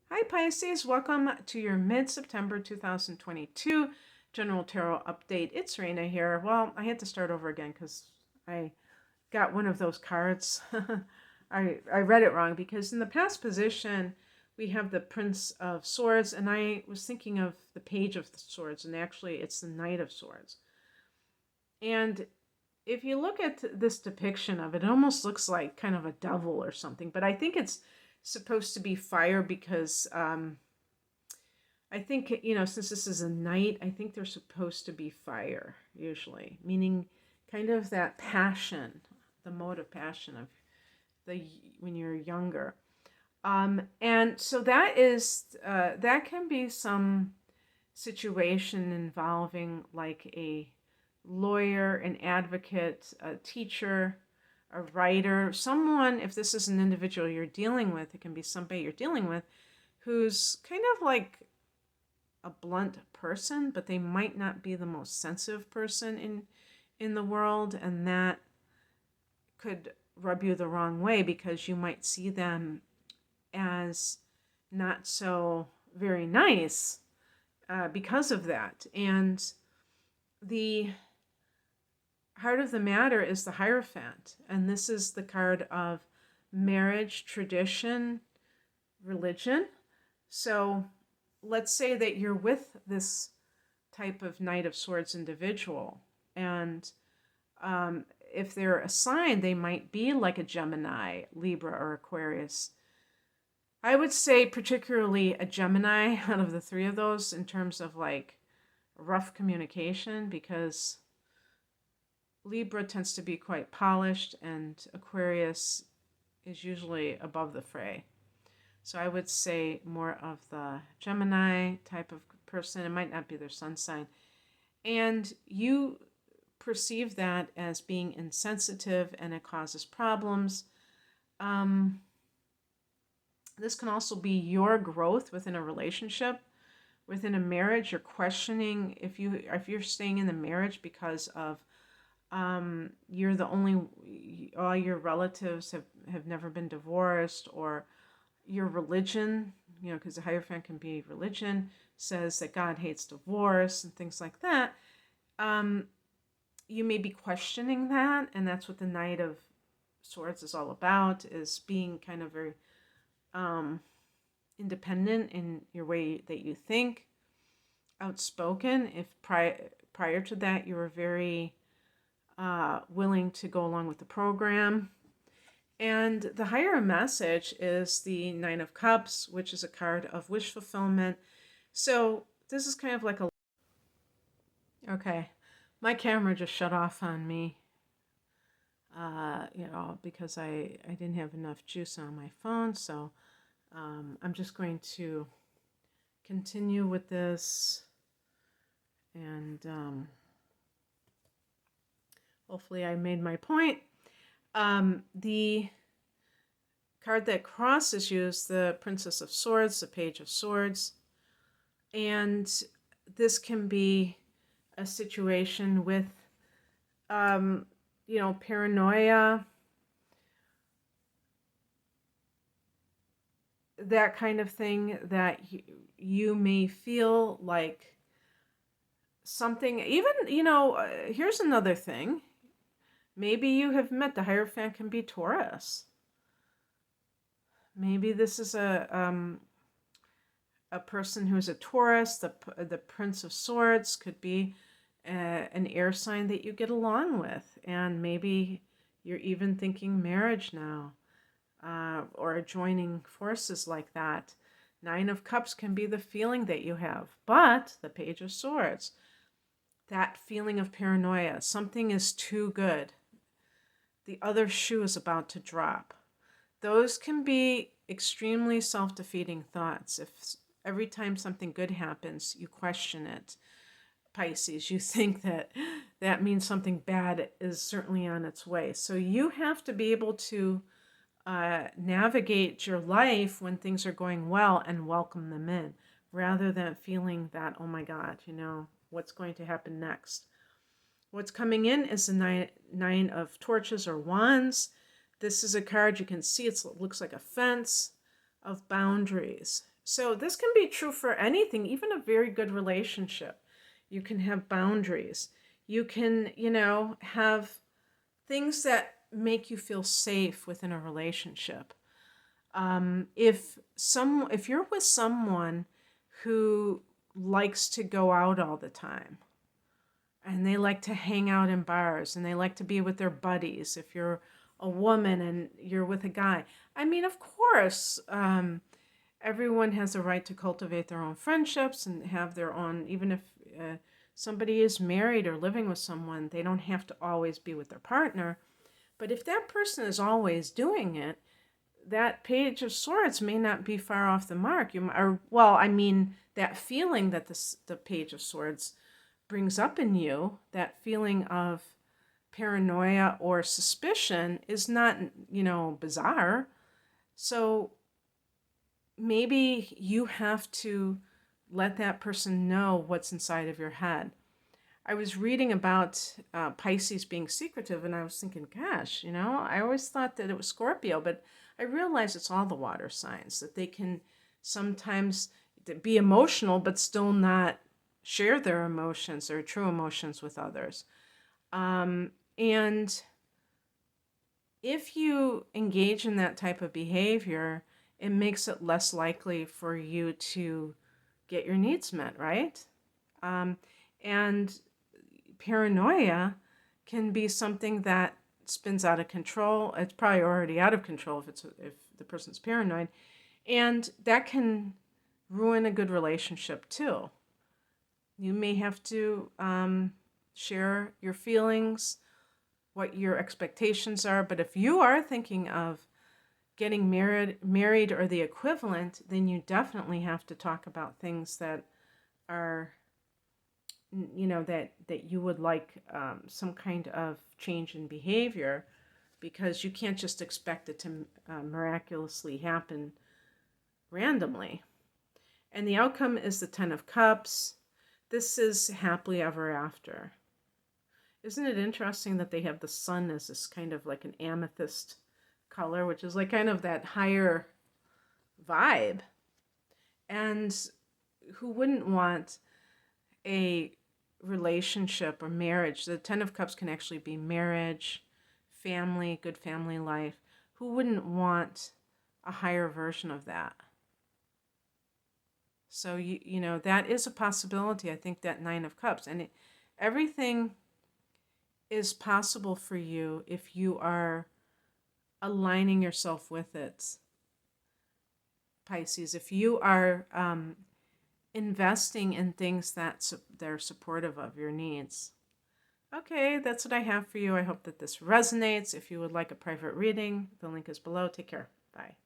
Hi Pisces, welcome to your mid-September 2022 General Tarot Update. It's Raina here. Well, I had to start over again because I got one of those cards. I read it wrong because in the past position we have the Prince of Swords and I was thinking of the Page of Swords and actually it's the Knight of Swords. And if you look at this depiction of it, it almost looks like kind of a devil or something, but I think it's supposed to be fire because I think, since this is a knight, I think they're supposed to be fire, usually, meaning kind of that passion, the mode of passion of the when you're younger. And so that can be some situation involving like a lawyer, an advocate, a teacher, a writer, someone, if this is an individual you're dealing with, it can be somebody you're dealing with who's kind of like a blunt person, but they might not be the most sensitive person in the world, and that could rub you the wrong way because you might see them as not so very nice because of that. And the heart of the matter is the Hierophant, and this is the card of marriage, tradition, religion. So let's say that you're with this type of Knight of Swords individual, and if they're a sign, they might be like a Gemini, Libra, or Aquarius. I would say particularly a Gemini out of the three of those in terms of like rough communication, because Libra tends to be quite polished and Aquarius is usually above the fray. So I would say more of the Gemini type of person. It might not be their sun sign. And you perceive that as being insensitive and it causes problems. This can also be your growth within a relationship. Within a marriage, you're questioning if you're staying in the marriage because of you're the only, all your relatives have never been divorced, or your religion, because the Hierophant can be religion, says that God hates divorce and things like that. You may be questioning that, and that's what the Knight of Swords is all about, is being kind of very independent in your way that you think, outspoken. If prior to that you were very willing to go along with the program. And the higher message is the Nine of Cups, which is a card of wish fulfillment. So this is kind of like a... Okay, my camera just shut off on me, because I didn't have enough juice on my phone. So I'm just going to continue with this, and hopefully I made my point. The card that crosses you is the Princess of Swords, the Page of Swords. And this can be a situation with, paranoia, that kind of thing, that you may feel like something, even, here's another thing. Maybe you have met, the Hierophant can be Taurus. Maybe this is a person who's a Taurus. The Prince of Swords could be an air sign that you get along with, and maybe you're even thinking marriage now, or joining forces like that. Nine of Cups can be the feeling that you have, but the Page of Swords, that feeling of paranoia, something is too good. The other shoe is about to drop. Those can be extremely self-defeating thoughts. If every time something good happens, you question it, Pisces, you think that means something bad is certainly on its way. So you have to be able to navigate your life when things are going well and welcome them in, rather than feeling that, oh my God, what's going to happen next? What's coming in is the nine of torches or wands. This is a card you can see. It looks like a fence of boundaries. So this can be true for anything, even a very good relationship. You can have boundaries. You can, have things that make you feel safe within a relationship. If you're with someone who likes to go out all the time, and they like to hang out in bars, and they like to be with their buddies, if you're a woman and you're with a guy, I mean, of course, everyone has a right to cultivate their own friendships and have their own, even if somebody is married or living with someone, they don't have to always be with their partner. But if that person is always doing it, that Page of Swords may not be far off the mark. That feeling that the Page of Swords brings up in you, that feeling of paranoia or suspicion, is not, bizarre. So maybe you have to let that person know what's inside of your head. I was reading about Pisces being secretive, and I was thinking, gosh, I always thought that it was Scorpio, but I realized it's all the water signs, that they can sometimes be emotional, but still not share their emotions, their true emotions, with others. And if you engage in that type of behavior, it makes it less likely for you to get your needs met, right? And paranoia can be something that spins out of control. It's probably already out of control if the person's paranoid, and that can ruin a good relationship too. You may have to share your feelings, what your expectations are, but if you are thinking of getting married or the equivalent, then you definitely have to talk about things that are, that you would like some kind of change in behavior, because you can't just expect it to miraculously happen randomly. And the outcome is the Ten of Cups. This is happily ever after. Isn't it interesting that they have the sun as this kind of like an amethyst color, which is like kind of that higher vibe? And who wouldn't want a relationship or marriage? The Ten of Cups can actually be marriage, family, good family life. Who wouldn't want a higher version of that? So that is a possibility. I think that Nine of Cups, and everything is possible for you if you are aligning yourself with it, Pisces. If you are investing in things that they're supportive of your needs. Okay, that's what I have for you. I hope that this resonates. If you would like a private reading, the link is below. Take care. Bye.